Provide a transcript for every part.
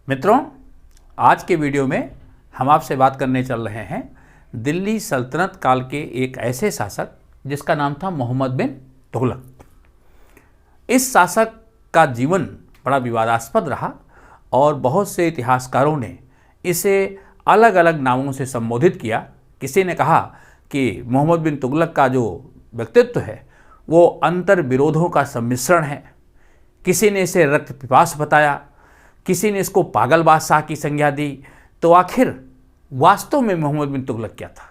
मित्रों, आज के वीडियो में हम आपसे बात करने चल रहे हैं दिल्ली सल्तनत काल के एक ऐसे शासक जिसका नाम था मोहम्मद बिन तुगलक। इस शासक का जीवन बड़ा विवादास्पद रहा और बहुत से इतिहासकारों ने इसे अलग अलग नामों से संबोधित किया। किसी ने कहा कि मोहम्मद बिन तुगलक का जो व्यक्तित्व है वो अंतर विरोधों का सम्मिश्रण है। किसी ने इसे रक्त पिपास बताया, किसी ने इसको पागल बादशाह की संज्ञा दी। तो आखिर वास्तव में मोहम्मद बिन तुगलक क्या था?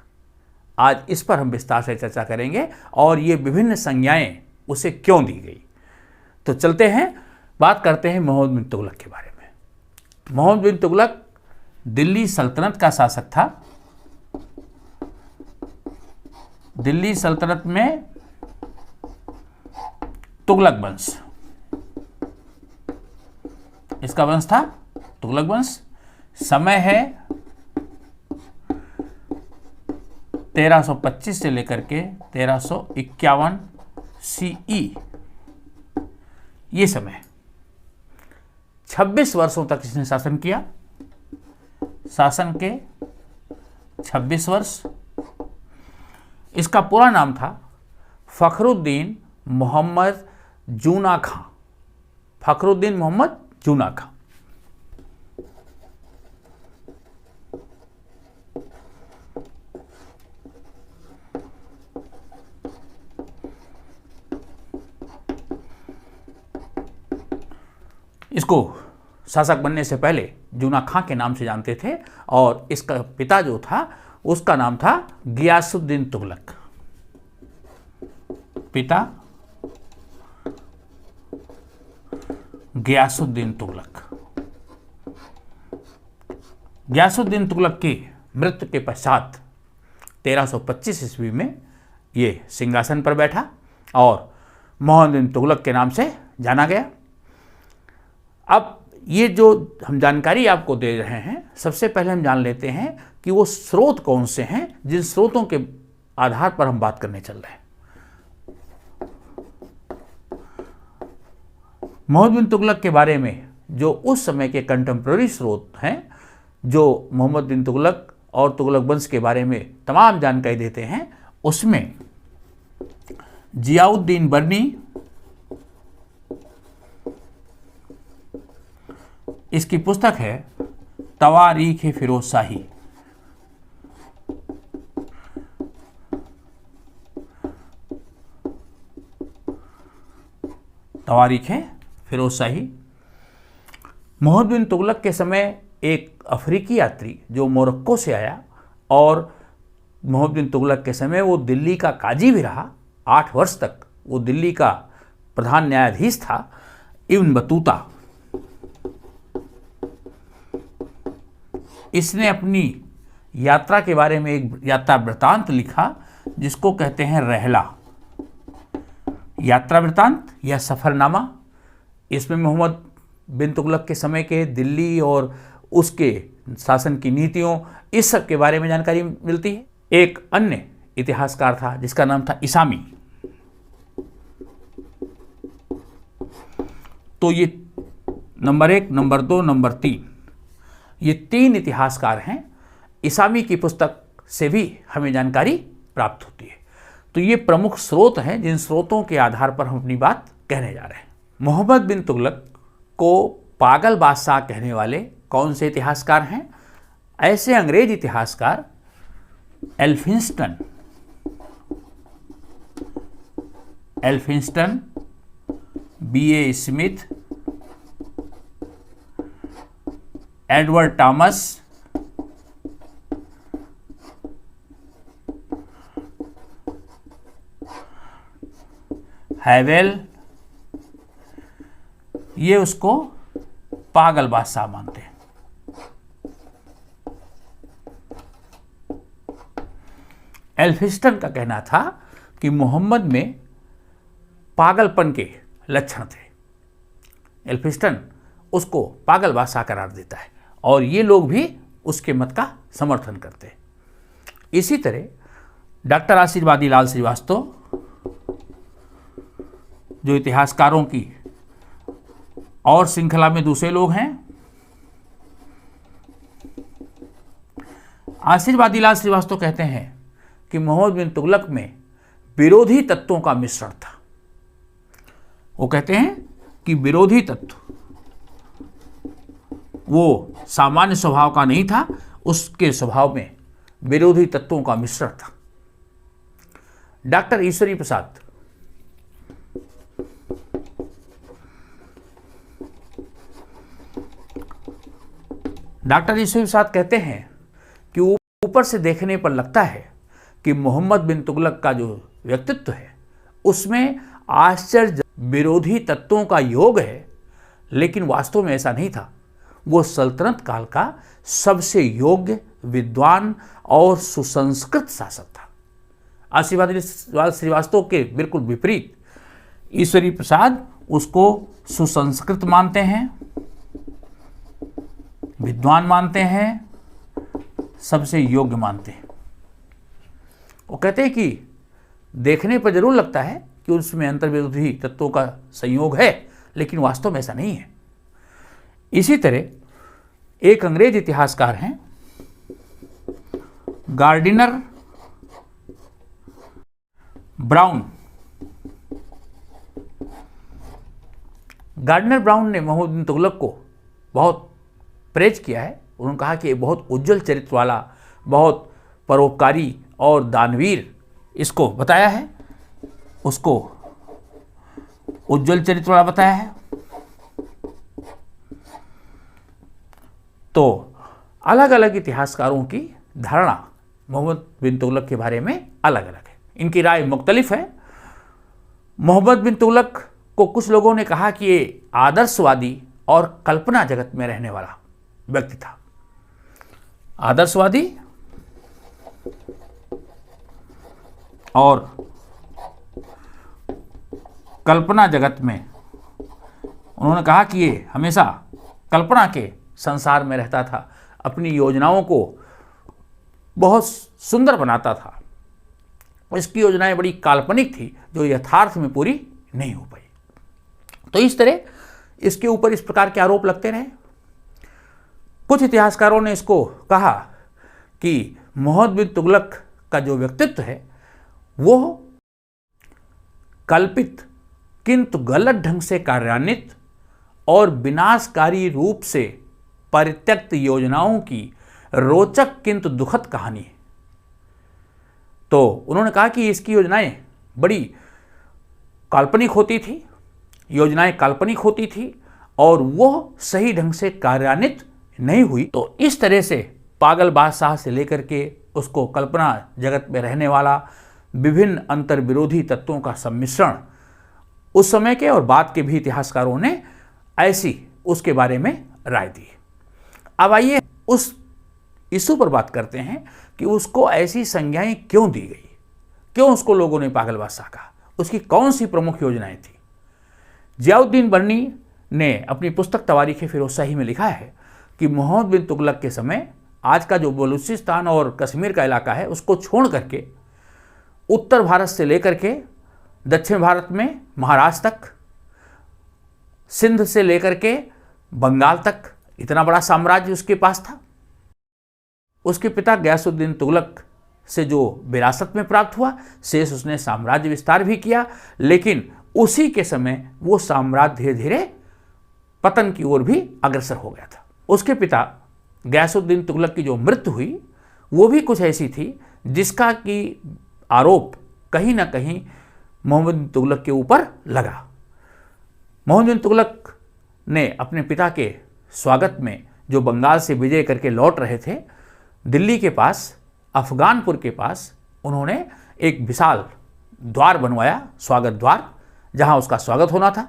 आज इस पर हम विस्तार से चर्चा करेंगे और ये विभिन्न संज्ञाएं उसे क्यों दी गई। तो चलते हैं, बात करते हैं मोहम्मद बिन तुगलक के बारे में। मोहम्मद बिन तुगलक दिल्ली सल्तनत का शासक था। दिल्ली सल्तनत में तुगलक वंश, इसका वंश था तुगलक वंश। समय है 1325 से लेकर के 1351 CE। ये समय 26 वर्षों तक इसने शासन किया। शासन के 26 वर्ष। इसका पूरा नाम था फखरुद्दीन मोहम्मद जूना खां। फखरुद्दीन मोहम्मद जूना खां। इसको शासक बनने से पहले जूना खां के नाम से जानते थे और इसका पिता जो था उसका नाम था गियासुद्दीन तुगलक। पिता गियासुद्दीन तुगलक। गियासुद्दीन तुगलक की मृत्यु के पश्चात 1325 ईस्वी में ये सिंहासन पर बैठा और मोहम्मद बिन तुगलक के नाम से जाना गया। अब ये जो हम जानकारी आपको दे रहे हैं, सबसे पहले हम जान लेते हैं कि वो स्रोत कौन से हैं जिन स्रोतों के आधार पर हम बात करने चल रहे हैं। मोहम्मद बिन तुगलक के बारे में जो उस समय के कंटेम्प्रेरी स्रोत हैं, जो मोहम्मद बिन तुगलक और तुगलक वंश के बारे में तमाम जानकारी देते हैं, उसमें जियाउद्दीन बर्नी, इसकी पुस्तक है तवारीख फिरोज शाही। तवारीख फिरोज शाही। मोहम्मद बिन तुगलक के समय एक अफ्रीकी यात्री जो मोरक्को से आया और मोहम्मद बिन तुगलक के समय वो दिल्ली का काजी भी रहा। 8 वर्ष तक वो दिल्ली का प्रधान न्यायाधीश था। इब्न बतूता, इसने अपनी यात्रा के बारे में एक यात्रा वृत्तांत लिखा जिसको कहते हैं रहला। यात्रा वृत्तांत या सफ़रनामा। इसमें मोहम्मद बिन तुगलक के समय के दिल्ली और उसके शासन की नीतियों, इस सब के बारे में जानकारी मिलती है। एक अन्य इतिहासकार था जिसका नाम था इसामी। तो ये नंबर 1, नंबर 2, नंबर 3, ये 3 इतिहासकार हैं। इसामी की पुस्तक से भी हमें जानकारी प्राप्त होती है। तो ये प्रमुख स्रोत हैं जिन स्रोतों के आधार पर हम अपनी बात कहने जा रहे हैं। मोहम्मद बिन तुगलक को पागल बादशाह कहने वाले कौन से इतिहासकार हैं? ऐसे अंग्रेज इतिहासकार Elphinstone, B.A. Smith, Edward Thomas, हैवेल, ये उसको पागल बादशाह मानते हैं। एल्फिंस्टन का कहना था कि मोहम्मद में पागलपन के लक्षण थे। एल्फिंस्टन उसको पागल बादशाह करार देता है और ये लोग भी उसके मत का समर्थन करते हैं। इसी तरह डॉक्टर आशीर्वादी लाल श्रीवास्तव, जो इतिहासकारों की और श्रृंखला में दूसरे लोग हैं, आशीर्वादी लाल श्रीवास्तव कहते हैं कि मोहम्मद बिन तुगलक में विरोधी तत्वों का मिश्रण था। वो कहते हैं कि विरोधी तत्व वो सामान्य स्वभाव का नहीं था, उसके स्वभाव में विरोधी तत्वों का मिश्रण था। डॉक्टर ईश्वरी प्रसाद कहते हैं कि ऊपर से देखने पर लगता है कि मोहम्मद बिन तुगलक का जो व्यक्तित्व है उसमें आश्चर्य विरोधी तत्वों का योग है, लेकिन वास्तव में ऐसा नहीं था। वो सल्तनत काल का सबसे योग्य, विद्वान और सुसंस्कृत शासक था। आशीर्वादी श्रीवास्तव के बिल्कुल विपरीत ईश्वरी प्रसाद उसको सुसंस्कृत मानते हैं, विद्वान मानते हैं, सबसे योग्य मानते हैं। वो कहते हैं कि देखने पर जरूर लगता है कि उसमें अंतर्विरोधी तत्वों का संयोग है, लेकिन वास्तव में ऐसा नहीं है। इसी तरह एक अंग्रेज इतिहासकार हैं गार्डिनर ब्राउन। गार्डिनर ब्राउन ने मोहम्मद बिन तुगलक को बहुत प्रेज किया है। उन्होंने कहा कि ये बहुत उज्जवल चरित्र वाला, बहुत परोपकारी और दानवीर इसको बताया है, उसको उज्जवल चरित्र वाला बताया है। तो अलग अलग इतिहासकारों की धारणा मोहम्मद बिन तुगलक के बारे में अलग अलग है, इनकी राय मुख्तलिफ है। मोहम्मद बिन तुगलक को कुछ लोगों ने कहा कि ये आदर्शवादी और कल्पना जगत में रहने वाला व्यक्ति था। आदर्शवादी और कल्पना जगत में उन्होंने कहा कि ये हमेशा कल्पना के संसार में रहता था, अपनी योजनाओं को बहुत सुंदर बनाता था। इसकी योजनाएं बड़ी काल्पनिक थी जो यथार्थ में पूरी नहीं हो पाई। तो इस तरह इसके ऊपर इस प्रकार के आरोप लगते रहे। कुछ इतिहासकारों ने इसको कहा कि मोहम्मद बिन तुगलक का जो व्यक्तित्व है वो कल्पित किंतु गलत ढंग से कार्यान्वित और विनाशकारी रूप से परित्यक्त योजनाओं की रोचक किंतु दुखद कहानी है। तो उन्होंने कहा कि इसकी योजनाएं बड़ी काल्पनिक होती थी, योजनाएं काल्पनिक होती थी और वो सही ढंग से कार्यान्वित नहीं हुई। तो इस तरह से पागल बादशाह से लेकर के उसको कल्पना जगत में रहने वाला विभिन्न अंतर विरोधी तत्वों का सम्मिश्रण उस समय के और बाद के भी इतिहासकारों ने ऐसी उसके बारे में राय दी। अब आइए उस इशू पर बात करते हैं कि उसको ऐसी संज्ञाएं क्यों दी गई, क्यों उसको लोगों ने पागल बादशाह कहा, उसकी कौन सी प्रमुख योजनाएं थी। जियाउद्दीन बर्नी ने अपनी पुस्तक तवारीख फिरोजशाही में लिखा है कि मोहम्मद बिन तुगलक के समय आज का जो बलूचिस्तान और कश्मीर का इलाका है उसको छोड़ करके उत्तर भारत से लेकर के दक्षिण भारत में महाराष्ट्र तक, सिंध से लेकर के बंगाल तक इतना बड़ा साम्राज्य उसके पास था। उसके पिता गयासुद्दीन तुगलक से जो विरासत में प्राप्त हुआ शेष उसने साम्राज्य विस्तार भी किया, लेकिन उसी के समय वो साम्राज्य धीरे धीरे पतन की ओर भी अग्रसर हो गया था। उसके पिता गयासुद्दीन तुगलक की जो मृत्यु हुई वो भी कुछ ऐसी थी जिसका कि आरोप कहीं ना कहीं मोहम्मद बिन तुगलक के ऊपर लगा। मोहम्मद बिन तुगलक ने अपने पिता के स्वागत में जो बंगाल से विजय करके लौट रहे थे, दिल्ली के पास अफगानपुर के पास उन्होंने एक विशाल द्वार बनवाया, स्वागत द्वार, जहां उसका स्वागत होना था।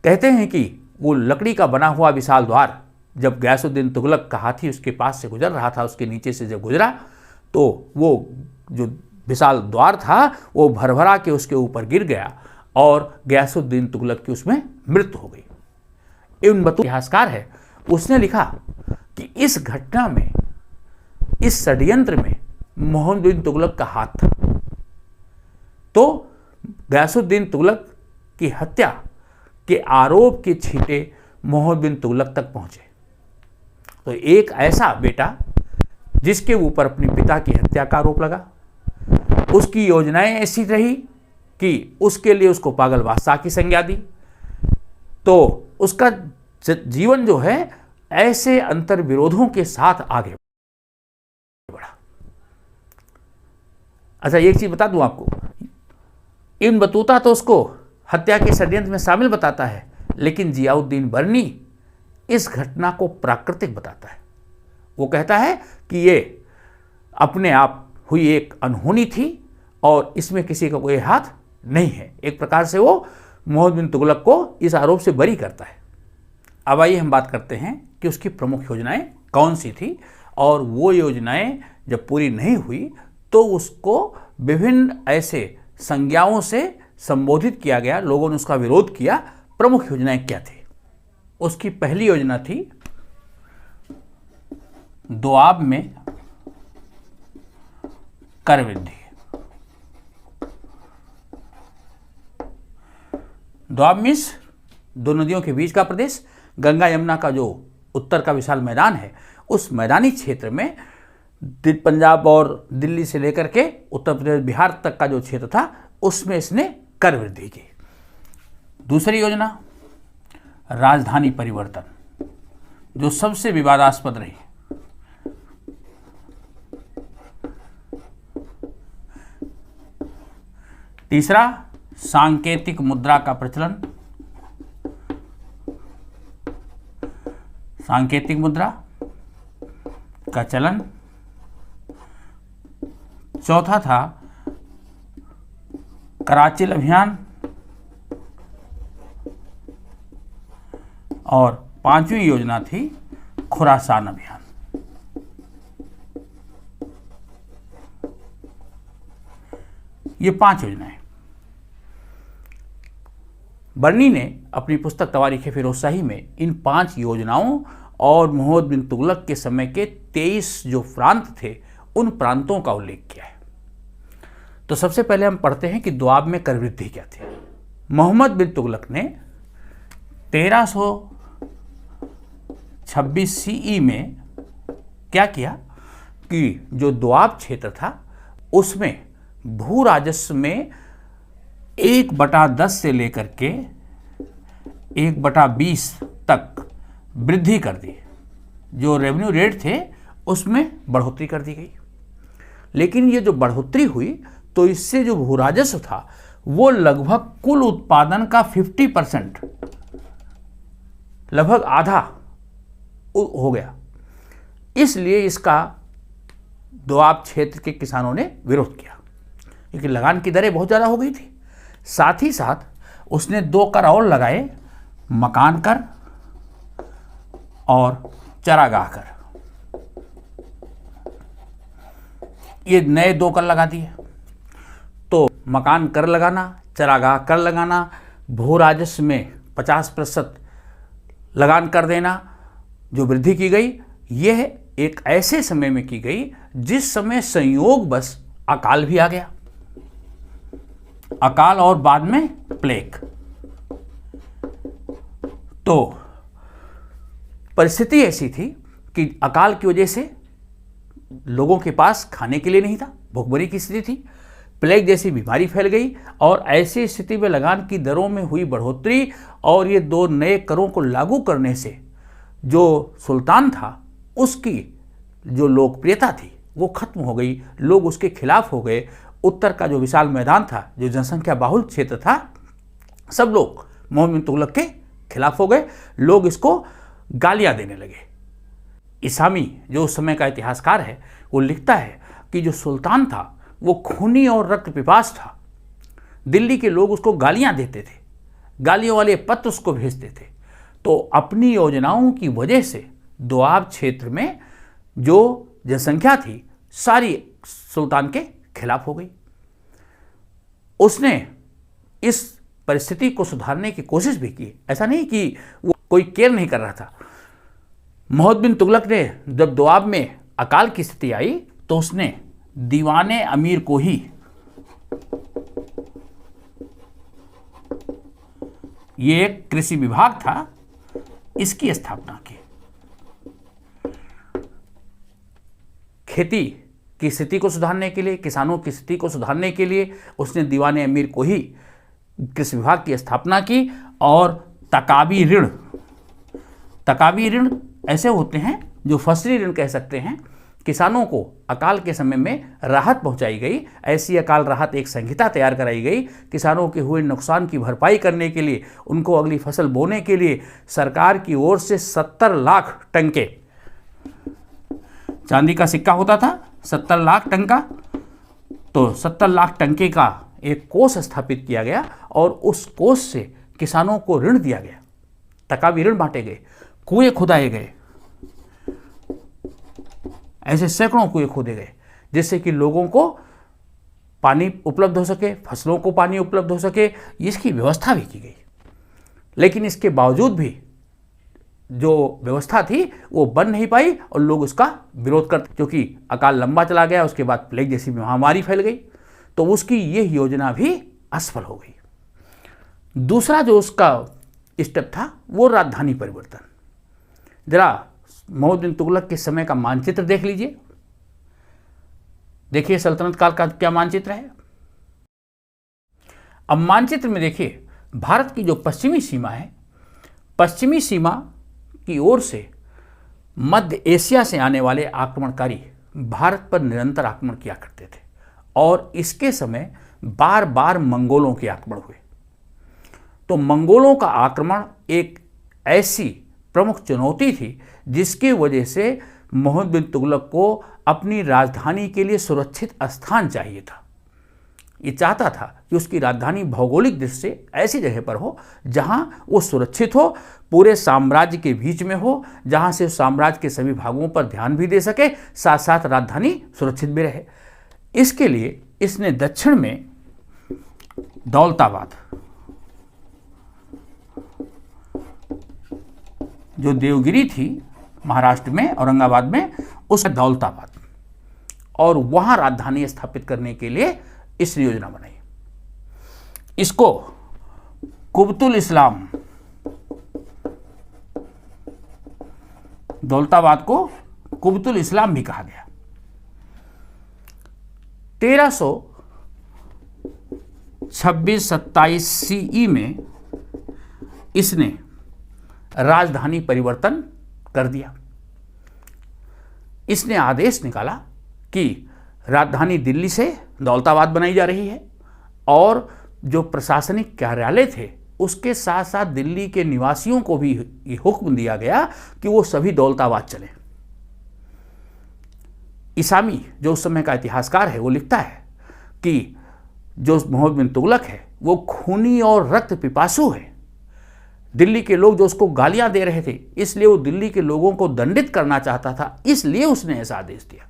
कहते हैं कि वो लकड़ी का बना हुआ विशाल द्वार जब गयासुद्दीन तुगलक का हाथी उसके पास से गुजर रहा था, उसके नीचे से जब गुजरा तो वो जो विशाल द्वार था वो भरभरा के उसके ऊपर गिर गया और गयासुद्दीन तुगलक की उसमें मृत्यु हो गई। इब्न बतूता इतिहासकार है, उसने लिखा कि इस घटना में, इस षड्यंत्र में मोहम्मद बिन तुगलक का हाथ था। तो गयासुद्दीन तुगलक की हत्या के आरोप के छींटे मोहम्मद बिन तुगलक तक पहुंचे। तो एक ऐसा बेटा जिसके ऊपर अपने पिता की हत्या का आरोप लगा। उसकी योजनाएं ऐसी रही कि उसके लिए उसको पागल बादशाह की संज्ञा दी। तो उसका जीवन जो है ऐसे अंतर विरोधों के साथ आगे बढ़ा। अच्छा, एक चीज बता दूं आपको, इब्न बतूता तो उसको हत्या के षड्यंत्र में शामिल बताता है, लेकिन जियाउद्दीन बर्नी इस घटना को प्राकृतिक बताता है। वो कहता है कि ये अपने आप हुई एक अनहोनी थी और इसमें किसी का कोई हाथ नहीं है। एक प्रकार से वो मोहम्मद बिन तुगलक को इस आरोप से बरी करता है। अब आइए हम बात करते हैं कि उसकी प्रमुख योजनाएं कौन सी थी, और वो योजनाएं जब पूरी नहीं हुई तो उसको विभिन्न ऐसे संज्ञाओं से संबोधित किया गया, लोगों ने उसका विरोध किया। प्रमुख योजनाएं क्या थी? उसकी पहली योजना थी दोआब में कर वृद्धि। दोआब मीन्स दो नदियों के बीच का प्रदेश, गंगा यमुना का जो उत्तर का विशाल मैदान है, उस मैदानी क्षेत्र में पंजाब और दिल्ली से लेकर के उत्तर प्रदेश बिहार तक का जो क्षेत्र था, उसमें इसने कर वृद्धि की। दूसरी योजना राजधानी परिवर्तन, जो सबसे विवादास्पद रही। तीसरा सांकेतिक मुद्रा का प्रचलन, सांकेतिक मुद्रा का चलन। चौथा था कराचिल अभियान, और पांचवी योजना थी खुरासान अभियान। ये 5 योजनाएं बर्नी ने अपनी पुस्तक तवारीख फिरोजशाही में इन 5 योजनाओं और मोहम्मद बिन तुगलक के समय के 23 जो प्रांत थे, उन प्रांतों का उल्लेख किया है। तो सबसे पहले हम पढ़ते हैं कि दोआब में कर वृद्धि क्या थी। मोहम्मद बिन तुगलक ने 1326 सीई में क्या किया कि जो दोआब क्षेत्र था उसमें भू राजस्व में 1/10 से लेकर के 1/20 तक वृद्धि कर दी। जो रेवेन्यू रेट थे उसमें बढ़ोतरी कर दी गई। लेकिन ये जो बढ़ोतरी हुई तो इससे जो भू राजस्व था वो लगभग कुल उत्पादन का 50%, लगभग आधा हो गया। इसलिए इसका दोआब क्षेत्र के किसानों ने विरोध किया, क्योंकि लगान की दरें बहुत ज़्यादा हो गई थी। साथ ही साथ उसने 2 कर और लगाए, मकान कर और चरागाह कर। ये नए 2 कर लगा दिए। तो मकान कर लगाना, चरागाह कर लगाना, भू राजस्व में 50% लगान कर देना, जो वृद्धि की गई, यह एक ऐसे समय में की गई जिस समय संयोग बस अकाल भी आ गया। अकाल और बाद में प्लेग। तो परिस्थिति ऐसी थी कि अकाल की वजह से लोगों के पास खाने के लिए नहीं था, भूखमरी की स्थिति थी। प्लेग जैसी बीमारी फैल गई और ऐसी स्थिति में लगान की दरों में हुई बढ़ोतरी और ये 2 नए करों को लागू करने से जो सुल्तान था उसकी जो लोकप्रियता थी वो खत्म हो गई। लोग उसके खिलाफ हो गए। उत्तर का जो विशाल मैदान था, जो जनसंख्या बाहुल क्षेत्र था, सब लोग मोहम्मद बिन तुगलक के खिलाफ हो गए। लोग इसको गालियां देने लगे। इसामी जो उस समय का इतिहासकार है वो लिखता है कि जो सुल्तान था वो खूनी और रक्त पिपास था। दिल्ली के लोग उसको गालियां देते थे, गालियों वाले पत्र उसको भेजते थे। तो अपनी योजनाओं की वजह से दोआब क्षेत्र में जो जनसंख्या थी सारी सुल्तान के खिलाफ हो गई। उसने इस परिस्थिति को सुधारने की कोशिश भी की। ऐसा नहीं कि वो कोई केयर नहीं कर रहा था। मोहम्मद बिन तुगलक ने जब दोआब में अकाल की स्थिति आई तो उसने दीवाने अमीर को ही ये एक कृषि विभाग था, इसकी स्थापना की। खेती की स्थिति को सुधारने के लिए, किसानों की स्थिति को सुधारने के लिए उसने दीवान अमीर को ही कृषि विभाग की स्थापना की। और तकावी ऋण ऐसे होते हैं जो फसली ऋण कह सकते हैं। किसानों को अकाल के समय में राहत पहुंचाई गई। ऐसी अकाल राहत एक संहिता तैयार कराई गई। किसानों के हुए नुकसान की भरपाई करने के लिए, उनको अगली फसल बोने के लिए सरकार की ओर से 70 लाख टंके चांदी का सिक्का होता था, 70 लाख टंका, तो 70 लाख टंके का एक कोष स्थापित किया गया और उस कोष से किसानों को ऋण दिया गया। तकावी ऋण बांटे गए, कुएं खुदाए गए, ऐसे सैकड़ों कुएं खोदे गए जिससे कि लोगों को पानी उपलब्ध हो सके, फसलों को पानी उपलब्ध हो सके, इसकी व्यवस्था भी की गई। लेकिन इसके बावजूद भी जो व्यवस्था थी वो बन नहीं पाई और लोग उसका विरोध करते, क्योंकि अकाल लंबा चला गया। उसके बाद प्लेग जैसी महामारी फैल गई, तो उसकी ये योजना भी असफल हो गई। दूसरा जो उसका स्टेप था वो राजधानी परिवर्तन। जरा मोहम्मद बिन तुगलक के समय का मानचित्र देख लीजिए। देखिए सल्तनत काल का क्या मानचित्र है। अब मानचित्र में देखिए भारत की जो पश्चिमी सीमा है, पश्चिमी सीमा की ओर से मध्य एशिया से आने वाले आक्रमणकारी भारत पर निरंतर आक्रमण किया करते थे और इसके समय बार बार मंगोलों के आक्रमण हुए। तो मंगोलों का आक्रमण एक ऐसी प्रमुख चुनौती थी जिसकी वजह से मोहम्मद बिन तुगलक को अपनी राजधानी के लिए सुरक्षित स्थान चाहिए था। ये चाहता था कि उसकी राजधानी भौगोलिक दृष्टि से ऐसी जगह पर हो जहां वो सुरक्षित हो, पूरे साम्राज्य के बीच में हो, जहां से साम्राज्य के सभी भागों पर ध्यान भी दे सके, साथ साथ राजधानी सुरक्षित भी रहे। इसके लिए इसने दक्षिण में दौलताबाद, जो देवगिरी थी महाराष्ट्र में, औरंगाबाद में, उस दौलताबाद, और वहां राजधानी स्थापित करने के लिए इसने योजना बनाई। इसको कुबतुल इस्लाम, दौलताबाद को कुबतुल इस्लाम भी कहा गया। 1326-27 सीई में इसने राजधानी परिवर्तन कर दिया। इसने आदेश निकाला कि राजधानी दिल्ली से दौलताबाद बनाई जा रही है और जो प्रशासनिक कार्यालय थे उसके साथ साथ दिल्ली के निवासियों को भी ये हुक्म दिया गया कि वो सभी दौलताबाद चले। इसामी जो उस समय का इतिहासकार है वो लिखता है कि जो मोहम्मद बिन तुगलक है वो खूनी और रक्त पिपासु है। दिल्ली के लोग जो उसको गालियां दे रहे थे, इसलिए वो दिल्ली के लोगों को दंडित करना चाहता था, इसलिए उसने ऐसा आदेश दिया।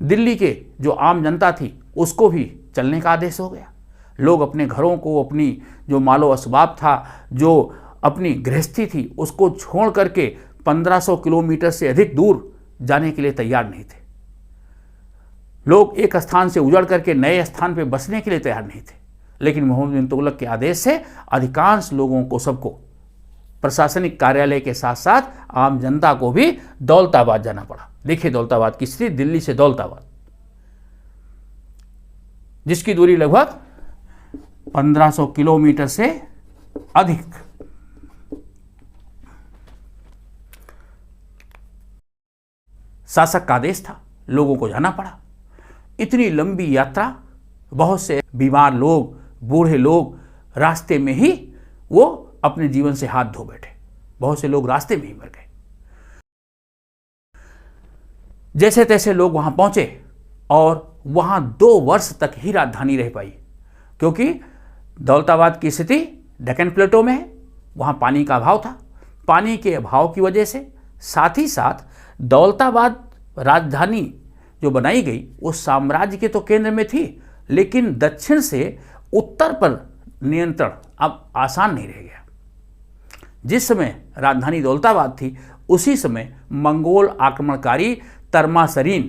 दिल्ली के जो आम जनता थी उसको भी चलने का आदेश हो गया। लोग अपने घरों को, अपनी जो मालो असबाब था, जो अपनी गृहस्थी थी, उसको छोड़ करके 1500 किलोमीटर से अधिक दूर जाने के लिए तैयार नहीं थे। लोग एक स्थान से उजड़ करके नए स्थान पर बसने के लिए तैयार नहीं थे। लेकिन मोहम्मद बिन तुगलक के आदेश से अधिकांश लोगों को, सबको, प्रशासनिक कार्यालय के साथ साथ आम जनता को भी दौलताबाद जाना पड़ा। देखिए दौलताबाद की स्थिति, दिल्ली से दौलताबाद, जिसकी दूरी लगभग 1500 किलोमीटर से अधिक। शासक का आदेश था, लोगों को जाना पड़ा। इतनी लंबी यात्रा, बहुत से बीमार लोग, बूढ़े लोग रास्ते में ही वो अपने जीवन से हाथ धो बैठे। बहुत से लोग रास्ते में ही मर गए। जैसे तैसे लोग वहां पहुंचे और वहां 2 वर्ष तक ही राजधानी रह पाई, क्योंकि दौलताबाद की स्थिति डेक्कन प्लेटो में है, वहां पानी का अभाव था। पानी के अभाव की वजह से, साथ ही साथ दौलताबाद राजधानी जो बनाई गई वो साम्राज्य के तो केंद्र में थी, लेकिन दक्षिण से उत्तर पर नियंत्रण अब आसान नहीं रह गया। जिस समय राजधानी दौलताबाद थी उसी समय मंगोल आक्रमणकारी तरमासरीन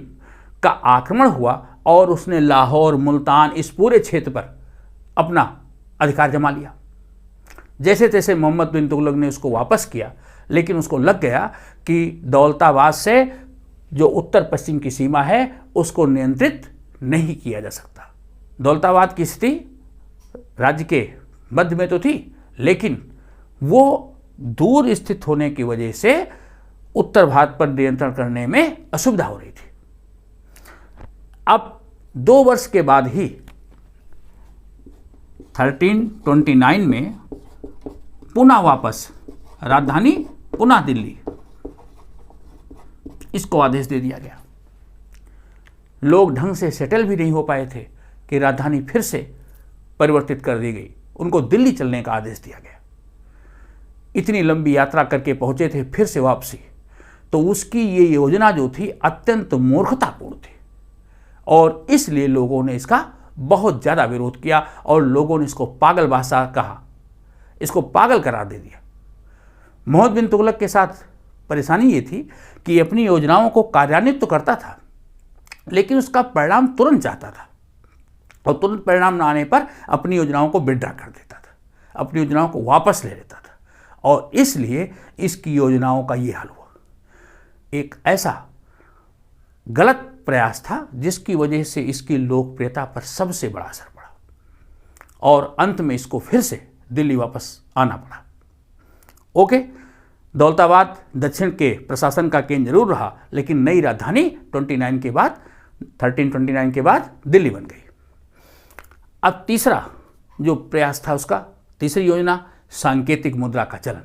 का आक्रमण हुआ और उसने लाहौर, मुल्तान, इस पूरे क्षेत्र पर अपना अधिकार जमा लिया। जैसे तैसे मोहम्मद बिन तुगलक ने उसको वापस किया, लेकिन उसको लग गया कि दौलताबाद से जो उत्तर पश्चिम की सीमा है उसको नियंत्रित नहीं किया जा सकता। दौलताबाद की स्थिति राज्य के मध्य में तो थी, लेकिन वो दूर स्थित होने की वजह से उत्तर भारत पर नियंत्रण करने में असुविधा हो रही थी। अब 2 वर्ष के बाद ही 1329 में पुनः वापस राजधानी पुनः दिल्ली, इसको आदेश दे दिया गया। लोग ढंग से सेटल भी नहीं हो पाए थे कि राजधानी फिर से परिवर्तित कर दी गई, उनको दिल्ली चलने का आदेश दिया गया। इतनी लंबी यात्रा करके पहुंचे थे फिर से वापसी, तो उसकी ये योजना जो थी अत्यंत मूर्खतापूर्ण थी और इसलिए लोगों ने इसका बहुत ज़्यादा विरोध किया और लोगों ने इसको पागल बादशाह कहा, इसको पागल करार दे दिया। मोहम्मद बिन तुगलक के साथ परेशानी ये थी कि अपनी योजनाओं को कार्यान्वित तो करता था, लेकिन उसका परिणाम तुरंत चाहता था और तुरंत परिणाम न आने पर अपनी योजनाओं को विड्रॉ कर देता था, अपनी योजनाओं को वापस ले लेता था और इसलिए इसकी योजनाओं का ये हाल हुआ। एक ऐसा गलत प्रयास था जिसकी वजह से इसकी लोकप्रियता पर सबसे बड़ा असर पड़ा और अंत में इसको फिर से दिल्ली वापस आना पड़ा। ओके, दौलताबाद दक्षिण के प्रशासन का केंद्र जरूर रहा, लेकिन नई राजधानी 1329 के बाद दिल्ली बन गई। अब तीसरा जो प्रयास था उसका, तीसरी योजना, सांकेतिक मुद्रा का चलन।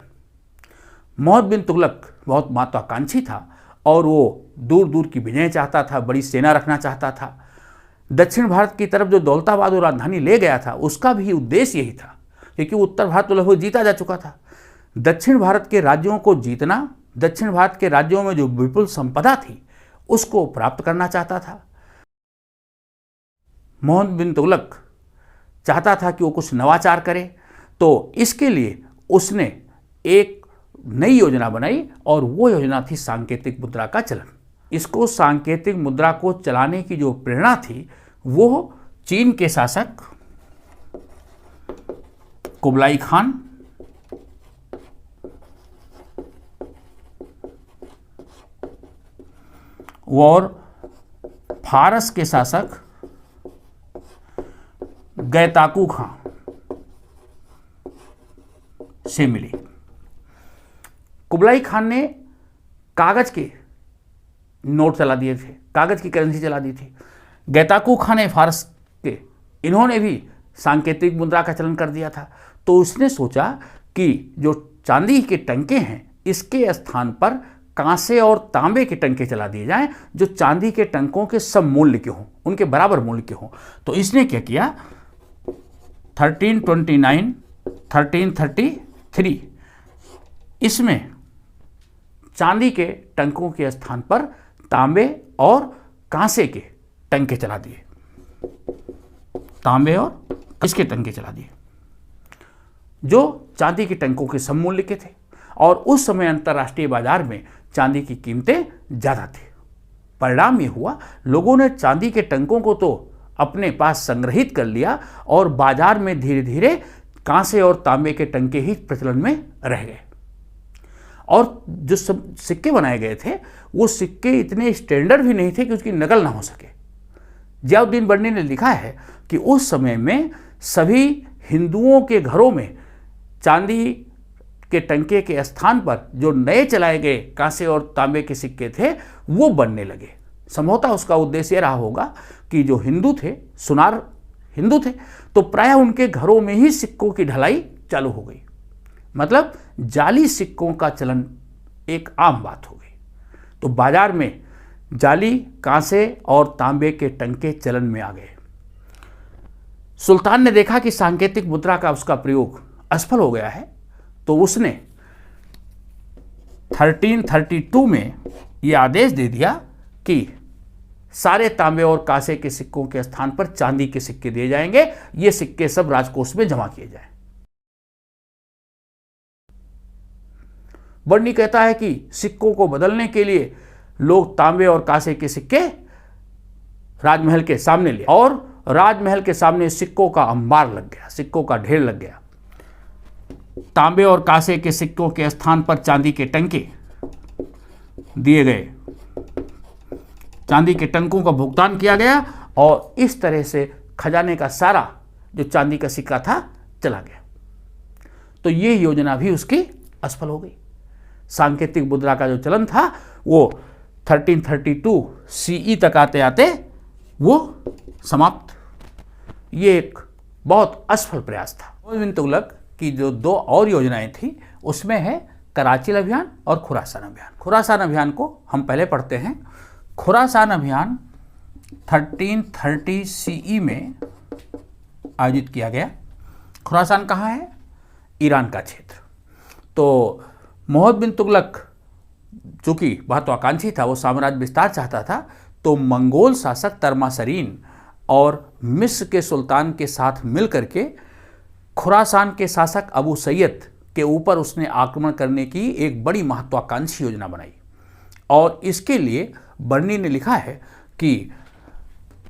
मोहम्मद बिन तुगलक बहुत महत्वाकांक्षी था और वो दूर दूर की विजय चाहता था, बड़ी सेना रखना चाहता था। दक्षिण भारत की तरफ जो दौलताबाद और राजधानी ले गया था उसका भी उद्देश्य यही था, क्योंकि उत्तर भारत तो लगभग जीता जा चुका था। दक्षिण भारत के राज्यों को जीतना, दक्षिण भारत के राज्यों में जो विपुल संपदा थी उसको प्राप्त करना चाहता था। मोहम्मद बिन तुगलक चाहता था कि वो कुछ नवाचार करे, तो इसके लिए उसने एक नई योजना बनाई और वो योजना थी सांकेतिक मुद्रा का चलन। इसको सांकेतिक मुद्रा को चलाने की जो प्रेरणा थी वो चीन के शासक कुबलाई खान और फारस के शासक गैताकू खां से मिली। कुबलाई खान ने कागज के नोट चला दिए थे, कागज की करेंसी चला दी थी। गैताकू खान ने फारस के, इन्होंने भी सांकेतिक मुद्रा का चलन कर दिया था। तो उसने सोचा कि जो चांदी के टंके हैं इसके स्थान पर कांसे और तांबे के टंके चला दिए जाएं, जो चांदी के टंकों के सम मूल्य के हों, उनके बराबर मूल्य के हों। तो इसने क्या किया, 1329, 1333 इसमें चांदी के टंकों के स्थान पर तांबे और कांसे के टंके चला दिए, तांबे और इसके टंके चला दिए जो चांदी के टंकों के सममूल्य के थे। और उस समय अंतर्राष्ट्रीय बाजार में चांदी की कीमतें ज़्यादा थी। परिणाम ये हुआ, लोगों ने चांदी के टंकों को तो अपने पास संग्रहित कर लिया और बाजार में धीरे धीरे कांसे और तांबे के टंके ही प्रचलन में रह गए। और जो सिक्के बनाए गए थे वो सिक्के इतने स्टैंडर्ड भी नहीं थे कि उसकी नकल ना हो सके। जियाउद्दीन बर्नी ने लिखा है कि उस समय में सभी हिंदुओं के घरों में चांदी के टंके के स्थान पर जो नए चलाए गए कांसे और तांबे के सिक्के थे वो बनने लगे। संभवतः उसका उद्देश्य यह रहा होगा कि जो हिंदू थे, सुनार हिंदू थे, तो प्रायः उनके घरों में ही सिक्कों की ढलाई चालू हो गई। मतलब जाली सिक्कों का चलन एक आम बात हो गई। तो बाजार में जाली कांसे और तांबे के टंके चलन में आ गए। सुल्तान ने देखा कि सांकेतिक मुद्रा का उसका प्रयोग असफल हो गया है, तो उसने 1332 में यह आदेश दे दिया कि सारे तांबे और कांसे के सिक्कों के स्थान पर चांदी के सिक्के दिए जाएंगे, ये सिक्के सब राजकोष में जमा किए जाएं। बर्नी कहता है कि सिक्कों को बदलने के लिए लोग तांबे और कांसे के सिक्के राजमहल के सामने ले, और राजमहल के सामने सिक्कों का अंबार लग गया, सिक्कों का ढेर लग गया। तांबे और कांसे के सिक्कों के स्थान पर चांदी के टंके दिए गए। चांदी के टंकों का भुगतान किया गया और इस तरह से खजाने का सारा जो चांदी का सिक्का था चला गया। तो ये योजना भी उसकी असफल हो गई। सांकेतिक मुद्रा का जो चलन था वो 1332 CE तक आते आते वो समाप्त। ये एक बहुत असफल प्रयास था। मोहम्मद बिन तुगलक की जो दो और योजनाएं थी उसमें है कराची अभियान और खुरासान अभियान। खुरासान अभियान को हम पहले पढ़ते हैं। खुरासान अभियान 1330 CE में आयोजित किया गया। खुरासान कहाँ है? ईरान का क्षेत्र। तो मोहम्मद बिन तुगलक चूँकि महत्वाकांक्षी था, वो साम्राज्य विस्तार चाहता था, तो मंगोल शासक तर्मासरीन और मिस्र के सुल्तान के साथ मिलकर के खुरासान के शासक अबू सैयद के ऊपर उसने आक्रमण करने की एक बड़ी महत्वाकांक्षी योजना बनाई। और इसके लिए बर्नी ने लिखा है कि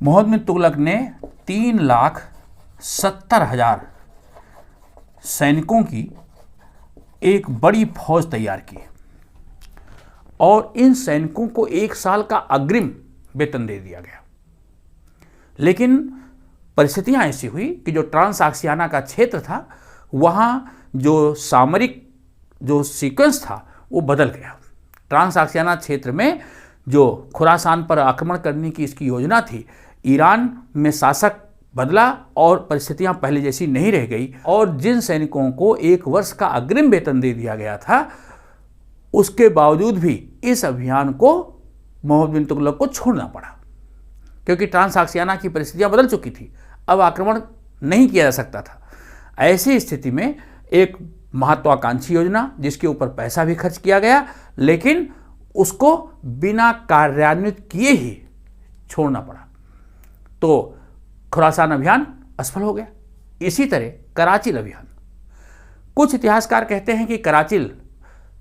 मोहम्मद बिन तुगलक ने 3,70,000 सैनिकों की एक बड़ी फौज तैयार की और इन सैनिकों को 1 साल का अग्रिम वेतन दे दिया गया। लेकिन परिस्थितियां ऐसी हुई कि जो ट्रांसआक्सियाना का क्षेत्र था वहां जो सामरिक जो सीक्वेंस था वो बदल गया। ट्रांसआक्सियाना क्षेत्र में जो खुरासान पर आक्रमण करने की इसकी योजना थी, ईरान में शासक बदला और परिस्थितियां पहले जैसी नहीं रह गई और जिन सैनिकों को 1 वर्ष का अग्रिम वेतन दे दिया गया था उसके बावजूद भी इस अभियान को मोहम्मद बिन तुगलक को छोड़ना पड़ा, क्योंकि ट्रांसआक्सियाना की परिस्थितियां बदल चुकी थी, अब आक्रमण नहीं किया जा सकता था। ऐसी स्थिति में एक महत्वाकांक्षी योजना जिसके ऊपर पैसा भी खर्च किया गया लेकिन उसको बिना कार्यान्वित किए ही छोड़ना पड़ा, तो खुरासान अभियान असफल हो गया। इसी तरह कराची अभियान, कुछ इतिहासकार कहते हैं कि कराची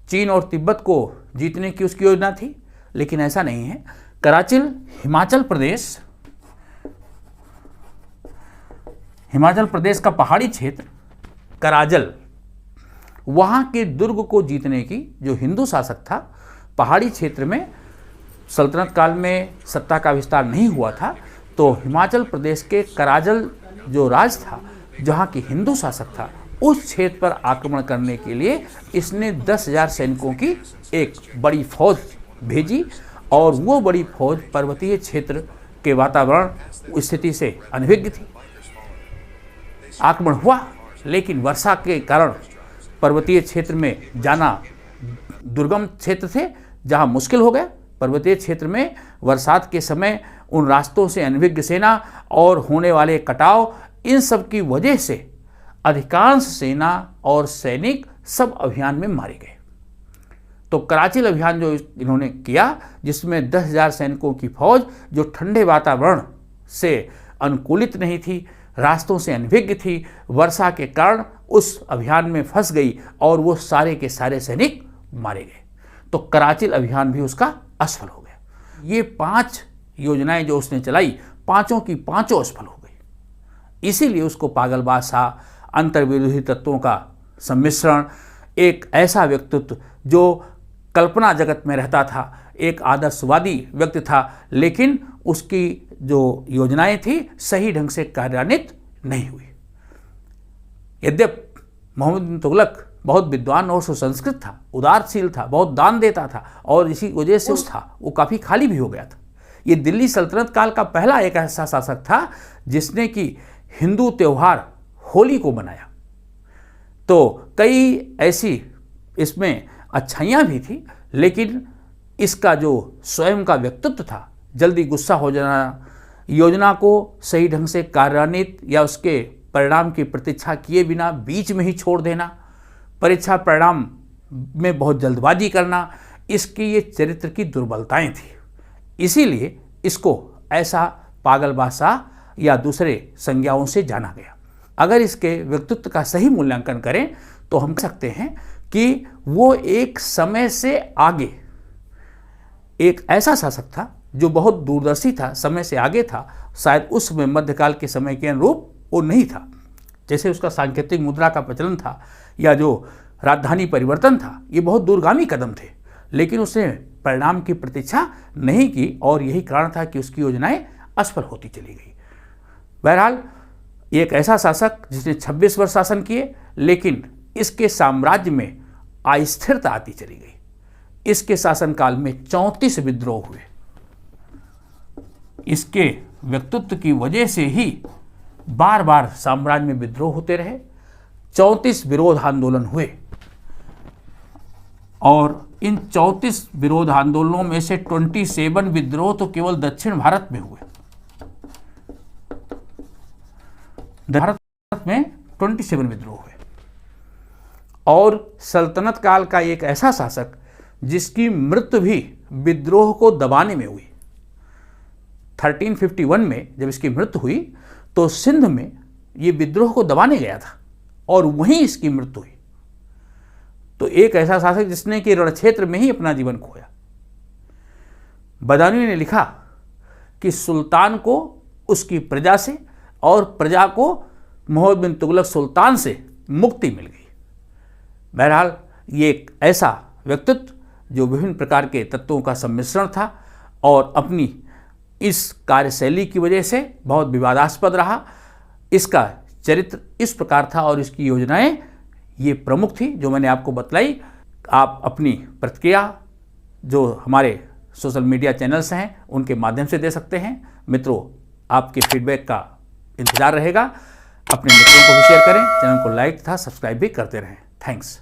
चीन और तिब्बत को जीतने की उसकी योजना थी, लेकिन ऐसा नहीं है। कराची हिमाचल प्रदेश का पहाड़ी क्षेत्र कराजल, वहाँ के दुर्ग को जीतने की जो हिंदू शासक था, पहाड़ी क्षेत्र में सल्तनत काल में सत्ता का विस्तार नहीं हुआ था, तो हिमाचल प्रदेश के कराजल जो राज था जहाँ की हिंदू शासक था, उस क्षेत्र पर आक्रमण करने के लिए इसने 10,000 सैनिकों की एक बड़ी फौज भेजी और वो बड़ी फौज पर्वतीय क्षेत्र के वातावरण स्थिति से अनभिज्ञ थी। आक्रमण हुआ लेकिन वर्षा के कारण पर्वतीय क्षेत्र में जाना दुर्गम क्षेत्र थे जहां मुश्किल हो गया। पर्वतीय क्षेत्र में बरसात के समय उन रास्तों से अनभिज्ञ सेना और होने वाले कटाव, इन सब की वजह से अधिकांश सेना और सैनिक सब अभियान में मारे गए। तो कराची अभियान जो इन्होंने किया, जिसमें 10,000 सैनिकों की फौज जो ठंडे वातावरण से अनुकूलित नहीं थी, रास्तों से अनभिज्ञ थी, वर्षा के कारण उस अभियान में फंस गई और वो सारे के सारे सैनिक मारे गए। तो कराची अभियान भी उसका असफल हो गया। ये 5 योजनाएं जो उसने चलाई, पांचों की पांचों असफल हो गई। इसीलिए उसको पागल बादशाह, अंतर्विरोधी तत्वों का सम्मिश्रण, एक ऐसा व्यक्तित्व जो कल्पना जगत में रहता था, एक आदर्शवादी व्यक्ति था, लेकिन उसकी जो योजनाएं थी सही ढंग से कार्यान्वित नहीं हुई। यद्यपि मोहम्मद बिन तुगलक बहुत विद्वान और सुसंस्कृत था, उदारशील था, बहुत दान देता था और इसी वजह से वो काफ़ी खाली भी हो गया था। ये दिल्ली सल्तनत काल का पहला एक ऐसा शासक था जिसने कि हिंदू त्यौहार होली को मनाया। तो कई ऐसी इसमें अच्छाइयाँ भी थी, लेकिन इसका जो स्वयं का व्यक्तित्व था, जल्दी गुस्सा हो जाना, योजना को सही ढंग से कार्यान्वित या उसके परिणाम की प्रतीक्षा किए बिना बीच में ही छोड़ देना, परीक्षा परिणाम में बहुत जल्दबाजी करना, इसकी ये चरित्र की दुर्बलताएं थी। इसीलिए इसको ऐसा पागल बादशाह या दूसरे संज्ञाओं से जाना गया। अगर इसके व्यक्तित्व का सही मूल्यांकन करें तो हम कह सकते हैं कि वो एक समय से आगे एक ऐसा शासक था जो बहुत दूरदर्शी था, समय से आगे था। शायद उस समय मध्यकाल के समय के अनुरूप वो नहीं था। जैसे उसका सांकेतिक मुद्रा का प्रचलन था या जो राजधानी परिवर्तन था, ये बहुत दूरगामी कदम थे, लेकिन उसने परिणाम की प्रतीक्षा नहीं की और यही कारण था कि उसकी योजनाएं असफल होती चली गई। बहरहाल ये एक ऐसा शासक जिसने 26 वर्ष शासन किए, लेकिन इसके साम्राज्य में अस्थिरता आती चली गई। इसके शासनकाल में 34 विद्रोह हुए। इसके व्यक्तित्व की वजह से ही बार बार साम्राज्य में विद्रोह होते रहे। 34 विरोध आंदोलन हुए और इन 34 विरोध आंदोलनों में से 27 विद्रोह तो केवल दक्षिण भारत में हुए। भारत में 27 विद्रोह हुए। और सल्तनत काल का एक ऐसा शासक जिसकी मृत्यु भी विद्रोह को दबाने में हुई। 1351 में जब इसकी मृत्यु हुई तो सिंध में ये विद्रोह को दबाने गया था और वहीं इसकी मृत्यु हुई। तो एक ऐसा शासक जिसने कि रण क्षेत्र में ही अपना जीवन खोया। बदायूं ने लिखा कि सुल्तान को उसकी प्रजा से और प्रजा को मोहम्मद बिन तुगलक सुल्तान से मुक्ति मिल गई। बहरहाल ये एक ऐसा व्यक्तित्व जो विभिन्न प्रकार के तत्वों का सम्मिश्रण था और अपनी इस कार्यशैली की वजह से बहुत विवादास्पद रहा। इसका चरित्र इस प्रकार था और इसकी योजनाएं ये प्रमुख थी जो मैंने आपको बतलाई। आप अपनी प्रतिक्रिया जो हमारे सोशल मीडिया चैनल्स हैं उनके माध्यम से दे सकते हैं। मित्रों, आपके फीडबैक का इंतजार रहेगा। अपने मित्रों को भी शेयर करें, चैनल को लाइक तथा सब्सक्राइब भी करते रहें। थैंक्स।